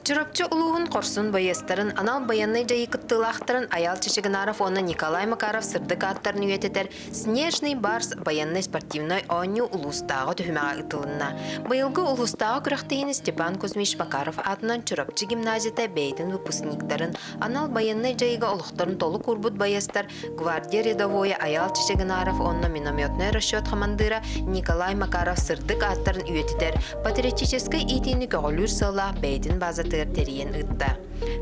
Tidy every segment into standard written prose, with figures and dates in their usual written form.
Чырапчы улуғын қорсын байыстарын, анал баянный жайы кыттылақтарын аял чечігінаров оны Николай Макаров сырдық аттарын үйететер «Снежный барс» баянный спортивной ойны улустағы түхімеға ұтылынна. Байылғы улустағы күріқтейін Степан Кузьмич Макаров атынан Чырапчы гимназията бәйдің выпускниктарын, анал баянный жайыға олықтарын толы курбут байыстар, гвардия рядовой аял чечігінаров оны минометный расчет командира Николай Макаров сырдық аттарын үйететер патриотической итini көғілір сыла бәйдің базаты териен ытта.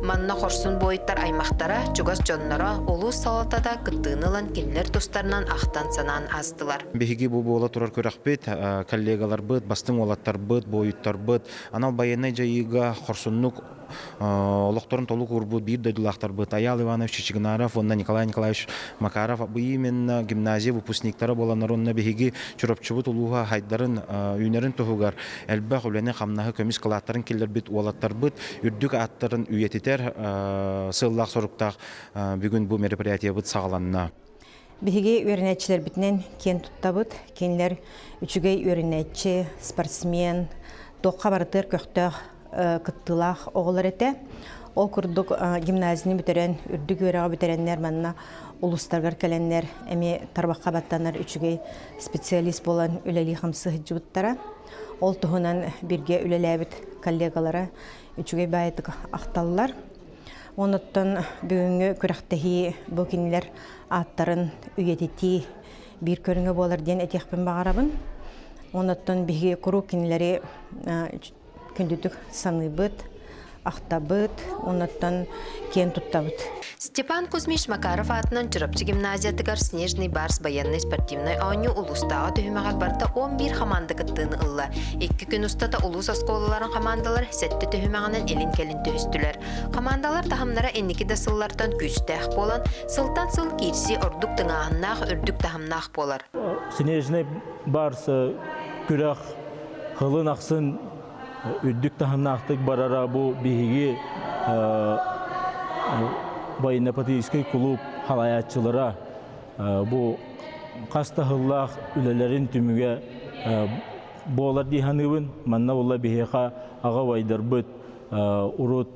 Манна хорсун бойыттар аймақтара, чугас жоннара, олус салатада кыттыынылан келлер тустарынан ақтан санан аздылар. Беги бу бола турар көрәк бит, коллегалар бит, бастың олаттар бит, бойыттар бит. Анал баянай жайыга хорсуннук олоқторын толук урбут бир дойдулақтар бит. Аял Иванович Чечигнаров, онна Николай Николаевич Макаров, бу именно гимназия выпускниктары боланар, онна беги чурапчыбыт улуға хайдарын үйнерін тухугар. Әлбәқ үләне қамнағы көміс қылаттарын келлер бит, олаттар бит, үрдік аттарын үйететер сыллақ соруқтақ бүгін бұл мероприятия бит сағаланна. Беги өрінәтчілер бітінен кен тұттабыт, кенлер үчігей өрінәтчі, спортсмен, тоққа барытыр көқтіғ кыттылақ оғылар әті. Ол күрдік гимназияны бітерен, үрдік өріға бітеренлер манна улустарғар кәленлер, әме тарбаққа баттанар үчігей специалист болан үләлі қамсы хыджыбыттара. Ол тұхынан бірге үләләбіт коллегалары үчігей бәйетік ақталылар. Оныттан бүгінгі күрәқтәхи бұл кенелер аттарын үйететі бір көріңі болар ден әтеқпен бағарабын. Оныттан бігі құру кенелері күндітік саны бұд, ақта бұд, оныттан кен тұтта бұд. Степан Кузьмич Макаров атынан Чырапчы гимназиятыгар «Снежный барс» баянный спортивной ойны улустағы түхімағар барда 11 команда кыттыны ылла. 2 күн ұстата улус осколаларын командалар сәтті түхімағынан елін келін түхістілер. Командалар тахымнара әнекі дасыллардан күстәқ болан, сылтан сыл керсі ордук тыңағыннақ, үрдік тахымнақ болар. «Снежный барс» күрәқ хылын ақсын үрдік тахымнақтық барара бұл бейгі военно-патриотический клуб халаятчылара бұл қастахыллақ үлелерін түміге болар дейханыбын. Манна олла бейхеқа аға вайдар бұд, урут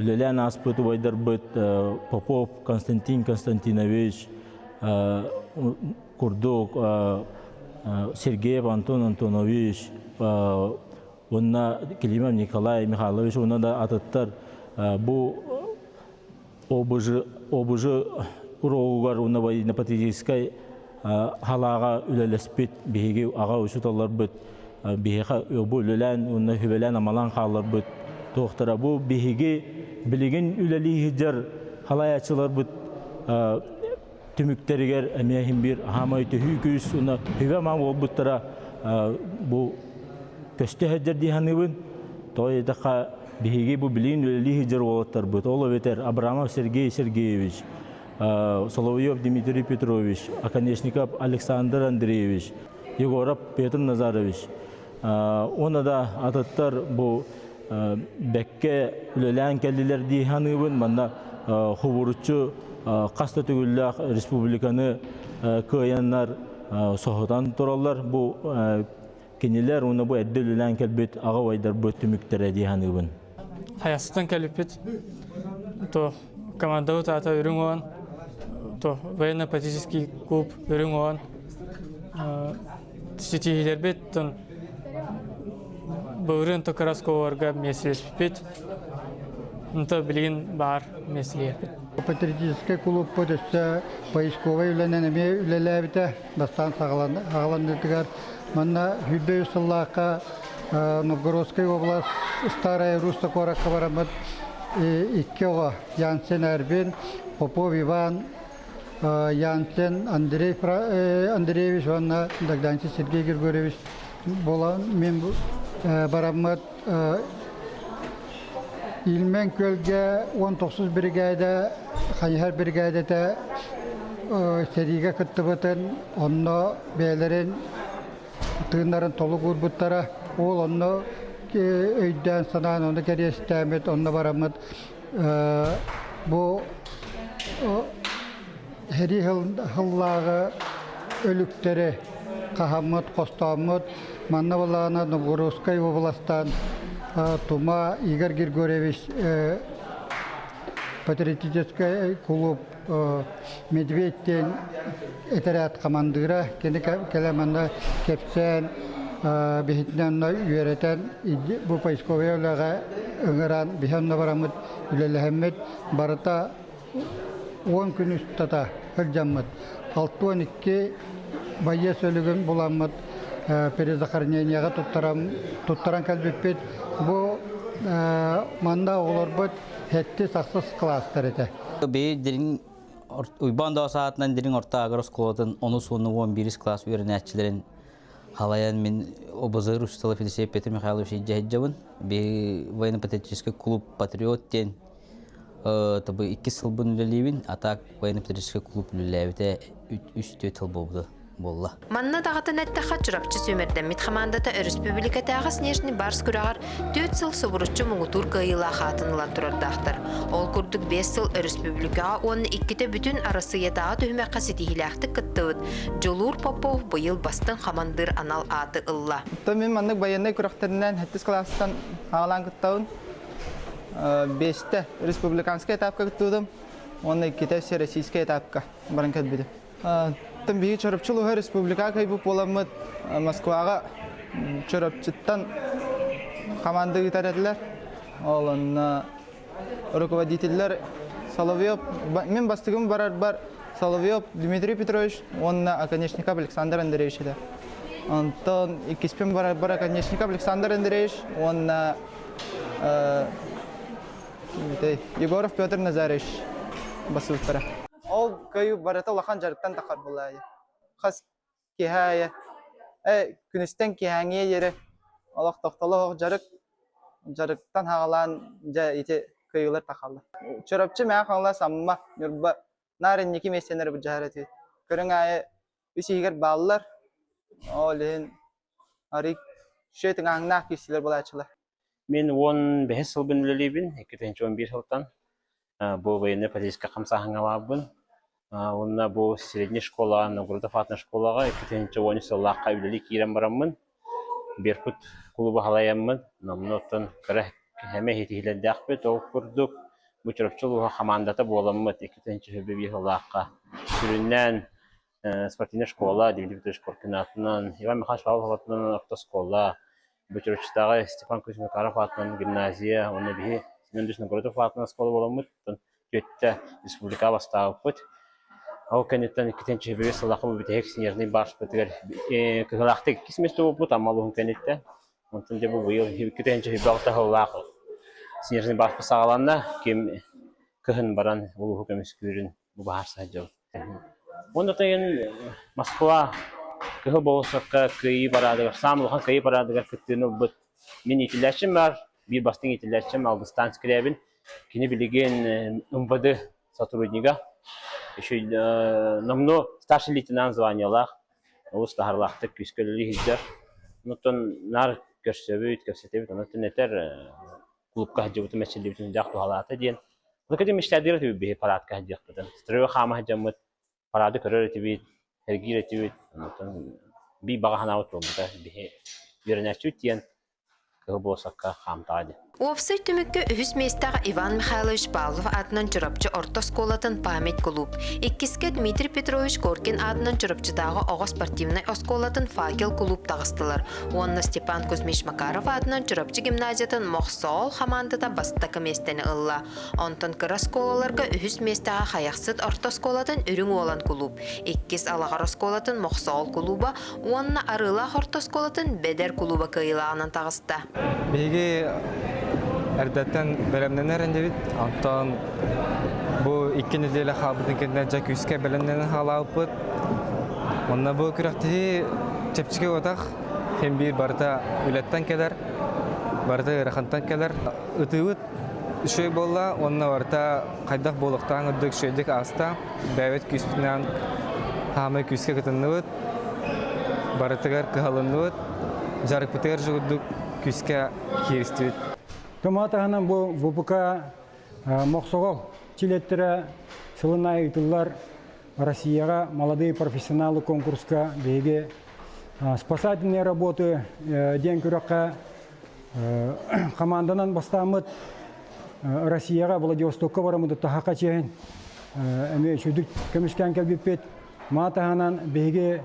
үлелен аспыты вайдар бұд, Попов Константин Константинович, Курдук Сергеев Антон Антонович, онна Климов Николай Михайлович, онна да атыттар бұл обыжы уроғығар онна военно-патриотический халаға үлелеспет бейге аға үшіталар бұд, бейге бұл үлелен, онна хүбелен амалан қалар бұд. Тоқтара бұл бейге білеген үлелі хиджар халаячылар бұд түміктерігер әмейхін бір хамай түхі күз, онна хүбе мам ол бұдтара бұл көсті хиджар дейханыбын, той едіға бейге бұл білген үлелі хиджар олаттар бұд. Ол өветер Абрамов Сергей Сергеевич, Соловьев Дмитрий Петрович, Оконечников Александр Андреевич, Егоров Петр Назарович. Оны да атыттар бұл бәкке үлелән кәлілер дейханыбын, манна хубуручу қасты түгілләқ республиканы көйяннар соғыдан тұралар. Бұл кенелер оны бұл әдді үлелән кәлбет аға вайдар бұд түміктері дейханыбын. Хаясытан кәліпет, командау тата үрің оған, военно-патриотический клуб үрің оған, сетихилер бет, бұғырын тоқарасковарға меселеспет, білген бар меселеспет. Патриотический клуб бұдысы поисковый үләнен әме үлеләбіті бастан сағаландырдығар. Манна хүббе үсіллаққа Новгородской область старая руста коракка барамыд иккеға Янсен Әрбен, Попов Иван, Янсен Андреевич, ванна Дагданчи Сергей Григорьевич бола мен барамыд Илмен көлге 19 бригада, қанихар бригадата сериге күтті бұтын, онны бәлерін тыыннарын толы көрбіттара, ол онны өйден санан, онны кәрестәмет, онны барамыд. Бұл хәри хыллағы өліктері қағамыд, қостамыд, манна болағына Новгородскай областан Тума Игорь Григорьевич патриотический клуб Медведтен этерят командира кене келеманда кепсен бихитнен үйрәтен бу поисковыйларга ыңыран биханна барамыт үлеләһәммет барыта 10 күн үстата хылҗаммыт 6-12 бая сөлөгөн буламмыт перезахоронениягә туттаран калбеппет бу манда олорбыт хетти саксыз класстар эте. Бе дирин уйбан да саатынан дирин орта агросколатын 10-11 класс үйренәчиләрен халаян мен обозыр усталов Федосей Петр Михайлович Джаджавын бе военно-патриотический клуб Патриот тен табы 2 сылбын үлелевин атак военно-патриотический клуб үлелевите 3 тыл болды. Манна дағатын әттіға жүрапчы сөмерден митхамандата республика тағы снежный барс күрағар 4 сыл собырычы мұңытур қайыла қатынылан тұрардақтыр. Ол күрдік 5 сыл республикаға оны 2-те бүтін арасы етаға түйме қасетихилақты күттіуіт. Жолур Попов бұйыл бастың қамандыр анал аты ұлла. Мен мандық баяндай күрақтарынан 7 класстан ағалан күттауын 5-те республиканская этапқа күттудым, оны 2-те все российская этапқа баран кәтбеді. Там биги чорапчылыга республика кайбы боламыт Москвага чорапчыттан команда гитаретлер. Оланна руководительлер Соловьев, мен бастыгым бар Соловьев Дмитрий Петрович, он оконечников Александр Андреевич. Антон Икиспен бар оконечников Александр Андреевич, он Егоров Петр Назарович басылтара. Ол кайы барата лахан жарыктан тақар болайы. Қас кехая, күністен кехаңе ері, Аллах тоқталы жарыктан хағалан жа ете кайылар тақалы. Чорапчы мәң қаңла самыма, нүрба, нарын неке месенер бұл жарат ет. Көрің айы, үсі егер балылар, олын арик шөйтің аңнақ кесілер болайчылар. Мен 15 сыл бін үлелейбін, 2-11 жылдан. Бұл военно-патриотический қамсағыңа лабын. Онна бұл средний школа, Нагурдофатна школаға 2-10 сыллаққа үлелей кейрен барамын. Беркут клубы халаямын. Намнотын кірі әме хетихілерді ақпет, ол күрдік. Бұчырапчылуға қамандата боламын 2-11 сыллаққа. Сүріннен спортивный школа, Дмитрий Коркинатынан, Иван Михайлович Павлов атынан автошкола, Бұчырапчылуға Степан Кузьмикаров атынан гимназия, оны бейі Нагурдов атынан школа боламын. Төтті республика бастағы бұд. Ау кәнеттен 2-11 сыллаққа бұл бітек снежный барш бітігер. Кығылақты кесместі бұл бұд, амалуғын кәнетті. Онтын де бұл бұйыл 2-11 бағыта ғылақы. Снежный барш бұсағаланна кем кығын баран бұл хүкемес көрін бұл бағарса жау. Ондата ең Москва кығы болсаққа күйі барадығыр, самылған күйі барадығыр күттіні бұд. Мен етіләшім бар, bir bastın itilerçem Albistan skrebin kini bilgen МВД сотрудника еще намно старший лейтенант званияла ус тахарлахты күскөлли хиздер нутон нар көрсөбүт көрсөтөбүт анан этер клубка жабыты мәселебитин жакту халаты ден бул миштадир тиби парадка жактыдан строй хама жамыт парады көрөр тиби хергир тиби нутон би багаханавт болду би верначут ден кылбосакка хамтады. Уопсай түмікке үхіс местағы Иван Михайлович Павлов адынан жүрапчы орта сколатын память клуб. Иккиске Дмитрий Петрович Горкин адынан жүрапчыдағы оғы спортивный осколатын факел клуб тағыстылар. Онна Степан Кузьмич Макаров адынан жүрапчы гимназиятын моқсол хамандыда бастықы местені ылла. Онтын кыра сколаларға үхіс местағы қаяқсыд орта сколатын үрің olan клуб. Иккис алағар осколатын моқсол клуба, онна арыла орта сколатын бедер клуба кыйлағынан тағысты. Әрдәттен бәлемнен әрендебет, антон бұл иккен үлелі қалбытын кенден жа күске бәлемнен қалауып бұд. Онна бұл күрәқті чепчіге отақ, хем бір барыта үлеттен келер, барыта ұрақантан келер. Үтіуіт үшөй болла, онна барыта қайдақ болықтан үрдік шөйдік аста, бәует күспінен хамы күске күтінні бұд, барытығар қығалынны бұд, жарық бұтығар жүгірдік күске керісті бұд. Томатағынан бұл ВПК моқсоғыл чилеттері сылынай ұйтылар Россияға молодые профессионалы конкурска бейге спасательные работы ден күраққа Команданан бастамыт Россияға Владивостокка барамыды тахақа чейін. Әме шүдік көмішкен кәлбеппет. Матағанан бейге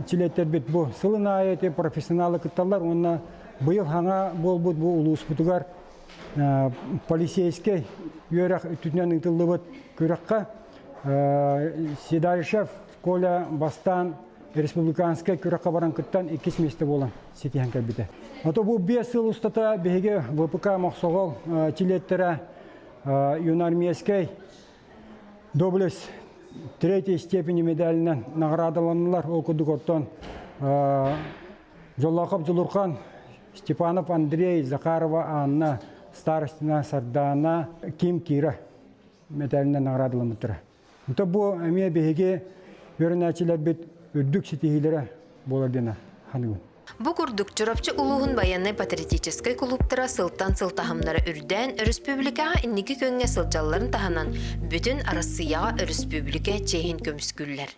чилеттер бет бұл. Сылын айеті профессионалы күтталар. Онна бұйыл хаңа бол бұд бұл ұлыс бұтығар полицейский үйерек түтінен ұйтылы бұд көріққа. Седаришев Коля Бастан республиканская көріққа баран күттан 2 месте болан секейін кәлбеті. Ото бұл 5 жыл ұстата бейге ВПК мақсоғыл чилеттері юнармейский доблесть 3-й степени медалінен наградаланылар оқыдық оттан Жолақып Жулурхан, Степанов Андрей, Захарова Анна, Старостина Сардана, Ким Кира медалінен наградаланылар. Ото бұл әме бейге өрінәчілер бет үрдік сетихилері болардена ханығын. Бу курдук чурапчы улуғын военный патриотический клубтара сылтан сылтахымнары үрден республикаға инники көнгө сылжалларын таханан бүтін Россияға республика чейін көміскүллер.